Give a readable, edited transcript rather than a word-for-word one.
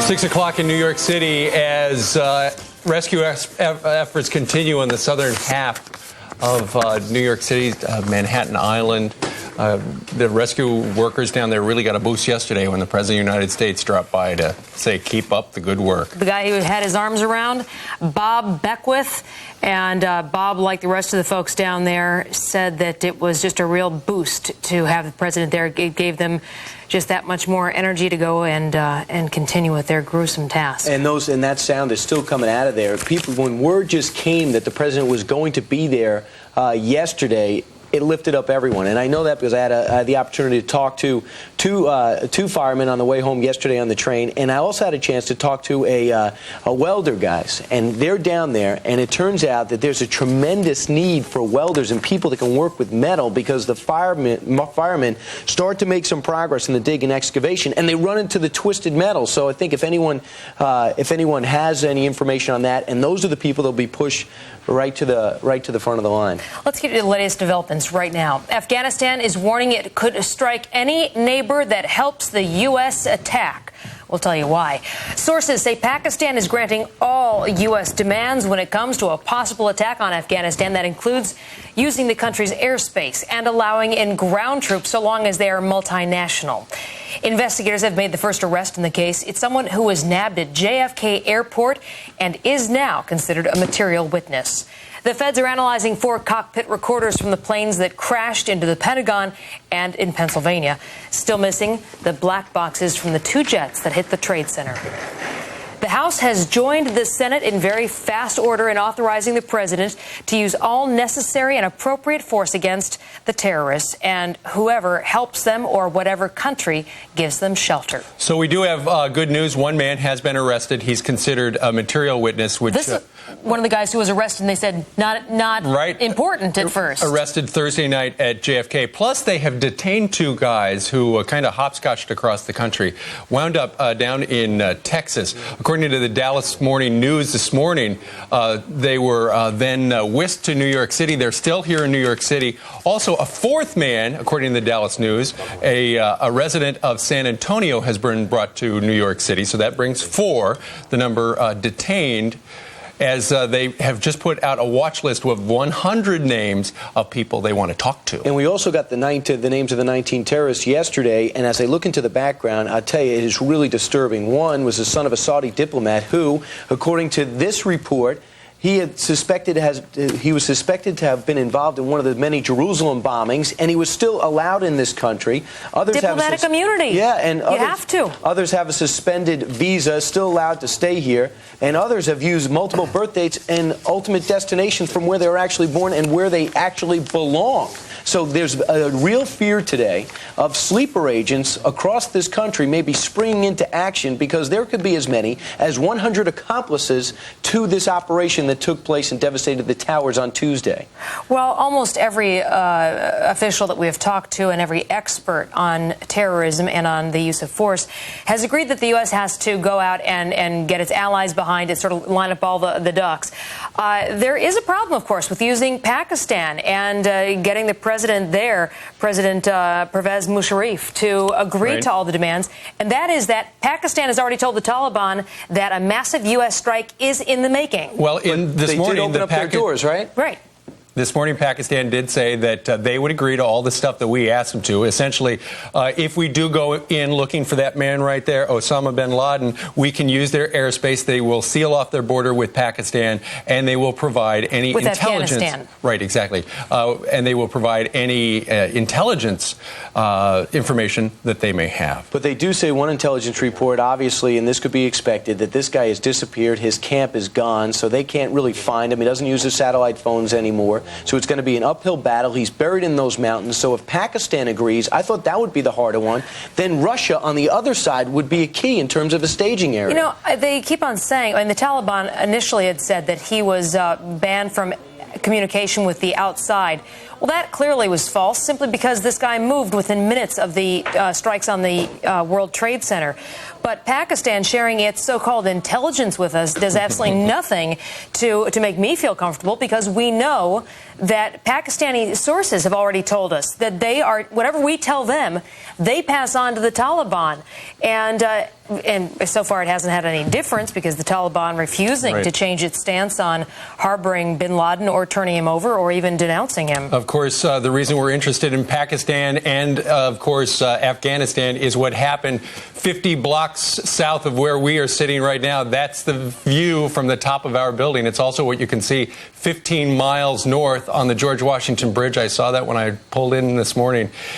6 o'clock in New York City as rescue efforts continue on the southern half of New York City, Manhattan Island. The rescue workers down there really got a boost yesterday when the President of the United States dropped by to say, keep up the good work. The guy who had his arms around, Bob Beckwith, and Bob, like the rest of the folks down there, said that it was just a real boost to have the president there. It gave them just that much more energy to go and continue with their gruesome task. And that sound is still coming out of there. People, when word just came that the president was going to be there yesterday, it lifted up everyone. And I know that because I had the opportunity to talk to two firemen on the way home yesterday on the train, and I also had a chance to talk to a welder, guys. And they're down there, and it turns out that there's a tremendous need for welders and people that can work with metal because the firemen start to make some progress in the dig and excavation, and they run into the twisted metal. So I think if anyone has any information on that, and those are the people that'll be pushed right to the front of the line. Let's get to the latest developments right now. Afghanistan is warning it could strike any neighbor that helps the U.S. attack. We'll tell you why. Sources say Pakistan is granting all U.S. demands when it comes to a possible attack on Afghanistan. That includes using the country's airspace and allowing in ground troops so long as they are multinational. Investigators have made the first arrest in the case. It's someone who was nabbed at JFK Airport and is now considered a material witness. The feds are analyzing 4 cockpit recorders from the planes that crashed into the Pentagon and in Pennsylvania. Still missing the black boxes from the 2 jets that hit the Trade Center. The House has joined the Senate in very fast order in authorizing the president to use all necessary and appropriate force against the terrorists and whoever helps them or whatever country gives them shelter. So we do have good news. One man has been arrested. He's considered a material witness, which this is one of the guys who was arrested, and they said not right. Important at first. Arrested Thursday night at JFK. Plus, they have detained 2 guys who kind of hopscotched across the country, wound up down in Texas. According to the Dallas Morning News this morning, they were then whisked to New York City. They're still here in New York City. Also, a 4th man, according to the Dallas News, a resident of San Antonio, has been brought to New York City. So that brings 4, the number detained, as they have just put out a watch list with 100 names of people they want to talk to. And we also got the names of the 19 terrorists yesterday, and as I look into the background, I'll tell you, it is really disturbing. One was the son of a Saudi diplomat who, according to this report, he was suspected to have been involved in one of the many Jerusalem bombings, and he was still allowed in this country. Others Diplomatic immunity. Yeah, and you have to. Others have a suspended visa, still allowed to stay here, and others have used multiple birth dates and ultimate destinations from where they were actually born and where they actually belong. So there's a real fear today of sleeper agents across this country maybe springing into action because there could be as many as 100 accomplices to this operation that took place and devastated the towers on Tuesday. Well, almost every official that we have talked to and every expert on terrorism and on the use of force has agreed that the U.S. has to go out and get its allies behind it, sort of line up all the ducks. There is a problem, of course, with using Pakistan and getting the president there, President Pervez Musharraf, to agree to all the demands. And that is that Pakistan has already told the Taliban that a massive U.S. strike is in the making. Well, this morning, did open up their doors, right? Right. This morning, Pakistan did say that they would agree to all the stuff that we asked them to. Essentially, if we do go in looking for that man right there, Osama bin Laden, we can use their airspace. They will seal off their border with Pakistan, and they will provide any intelligence. Afghanistan. Right, exactly. And they will provide any intelligence information that they may have. But they do say one intelligence report, obviously, and this could be expected, that this guy has disappeared. His camp is gone, so they can't really find him. He doesn't use his satellite phones anymore. So it's going to be an uphill battle. He's buried in those mountains. So if Pakistan agrees, I thought that would be the harder one. Then Russia on the other side would be a key in terms of a staging area. You know, they keep on saying, and the Taliban initially had said that he was banned from communication with the outside. Well, that clearly was false, simply because this guy moved within minutes of the strikes on the World Trade Center. But Pakistan sharing its so-called intelligence with us does absolutely nothing to make me feel comfortable, because we know that Pakistani sources have already told us that they are, whatever we tell them, they pass on to the Taliban. And so far it hasn't had any difference, because the Taliban refusing to change its stance on harboring bin Laden or turning him over or even denouncing him. Of course, the reason we're interested in Pakistan and, of course, Afghanistan is what happened 50 blocks south of where we are sitting right now. That's the view from the top of our building. It's also what you can see 15 miles north on the George Washington Bridge. I saw that when I pulled in this morning.